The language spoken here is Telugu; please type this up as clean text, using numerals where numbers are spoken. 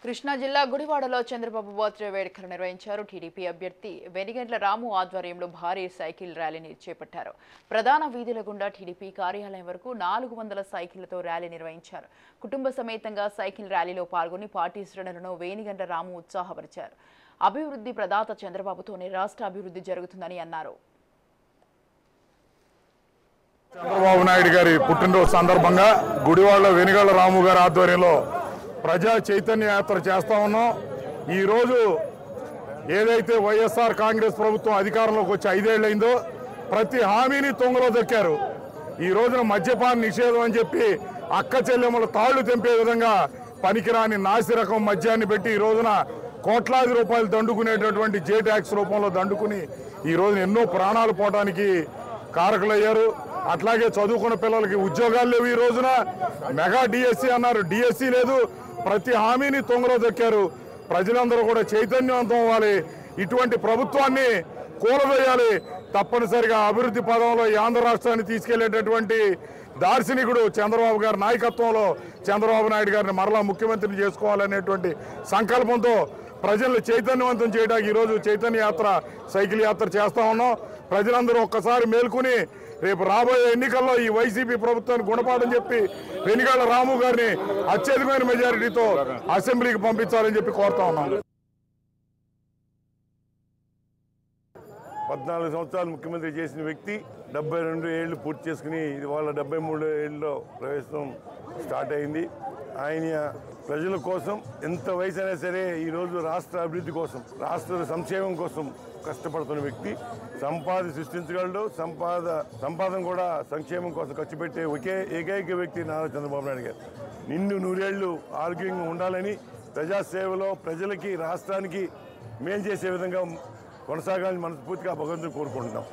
కృష్ణా జిల్లా గుడివాడలో చంద్రబాబు బర్త్డే వేడుకలు నిర్వహించారు. టీడీపీ అభ్యర్థి వెనిగండ్ల రాము ఆధ్వర్యంలో భారీ సైకిల్ ర్యాలీని చేపట్టారు. ప్రధాన వీధుల గుండా టీడీపీ కార్యాలయం వరకు 400 సైకిళ్లతో ర్యాలీ నిర్వహించారు. కుటుంబ సమేతంగా సైకిల్ ర్యాలీలో పాల్గొని పార్టీ శ్రేణులను వెనిగండ్ల రాము ఉత్సాహపరిచారు. అభివృద్ధి ప్రదాత చంద్రబాబుతోనే రాష్ట్ర అభివృద్ధి జరుగుతుందని అన్నారు. చంద్రబాబు నాయుడు గారి పుట్టినరోజు సందర్భంగా గుడివాడలో వెనిగండ్ల రాము గారి ఆధ్వర్యంలో ప్రజా చైతన్య యాత్ర చేస్తా ఉన్నాం. ఈరోజు ఏదైతే వైఎస్ఆర్ కాంగ్రెస్ ప్రభుత్వం అధికారంలోకి వచ్చి 5 ఏళ్ళైందో ప్రతి హామీని తొంగలో దొక్కారు. ఈ రోజున మద్యపాన నిషేధం అని చెప్పి అక్క చెల్లెమ్మల తాళ్లు తెంపే విధంగా పనికిరాని నాసి రకం మద్యాన్ని పెట్టి ఈ రోజున కోట్లాది రూపాయలు దండుకునేటటువంటి జే ట్యాక్స్ రూపంలో దండుకుని ఈ రోజున ఎన్నో ప్రాణాలు పోవడానికి కారకులయ్యారు. అట్లాగే చదువుకున్న పిల్లలకి ఉద్యోగాలు లేవు. ఈ రోజున మెగా డిఎస్సి అన్నారు, డిఎస్సి లేదు. ప్రతి హామీని తొంగలో దొక్కారు. ప్రజలందరూ కూడా చైతన్యవంతం అవ్వాలి. ఇటువంటి ప్రభుత్వాన్ని కూలవేయాలి. తప్పనిసరిగా అభివృద్ధి పదంలో ఈ ఆంధ్ర రాష్ట్రాన్ని తీసుకెళ్లేటటువంటి దార్శనికుడు చంద్రబాబు గారి నాయకత్వంలో చంద్రబాబు నాయుడు గారిని మరలా ముఖ్యమంత్రిని చేసుకోవాలనేటువంటి సంకల్పంతో ప్రజలను చైతన్యవంతం చేయడానికి ఈరోజు చైతన్య యాత్ర, సైకిల్ యాత్ర చేస్తా ఉన్నాం. ప్రజలందరూ ఒక్కసారి మేల్కొని రేపు రాబోయే ఎన్నికల్లో ఈ వైసీపీ ప్రభుత్వాన్ని గుణపాఠం చెప్పి వెనిగండ్ల రాము గారిని అత్యధికమైన మెజారిటీతో అసెంబ్లీకి పంపించాలని చెప్పి కోరుతా ఉన్నాం. 14 సంవత్సరాలు ముఖ్యమంత్రి చేసిన వ్యక్తి 72 ఏళ్లు పూర్తి చేసుకుని ఇవాళ 73 ఏళ్ళలో ప్రవేశం స్టార్ట్ అయింది. ఆయన ప్రజల కోసం ఎంత వయసు అయినా సరే ఈరోజు రాష్ట్ర అభివృద్ధి కోసం, రాష్ట్ర సంక్షేమం కోసం కష్టపడుతున్న వ్యక్తి. సంపాదన సృష్టించగలడు. సంపాదన కూడా సంక్షేమం కోసం ఖర్చు పెట్టే ఏకైక వ్యక్తి నారా చంద్రబాబు నాయుడు గారు. నిండు 100 ఏళ్లు ఆరోగ్యంగా ఉండాలని, ప్రజాసేవలో ప్రజలకి రాష్ట్రానికి మేలు చేసే విధంగా కొనసాగాలని మనస్ఫూర్తిగా భగవంతుని కోరుకుంటున్నాం.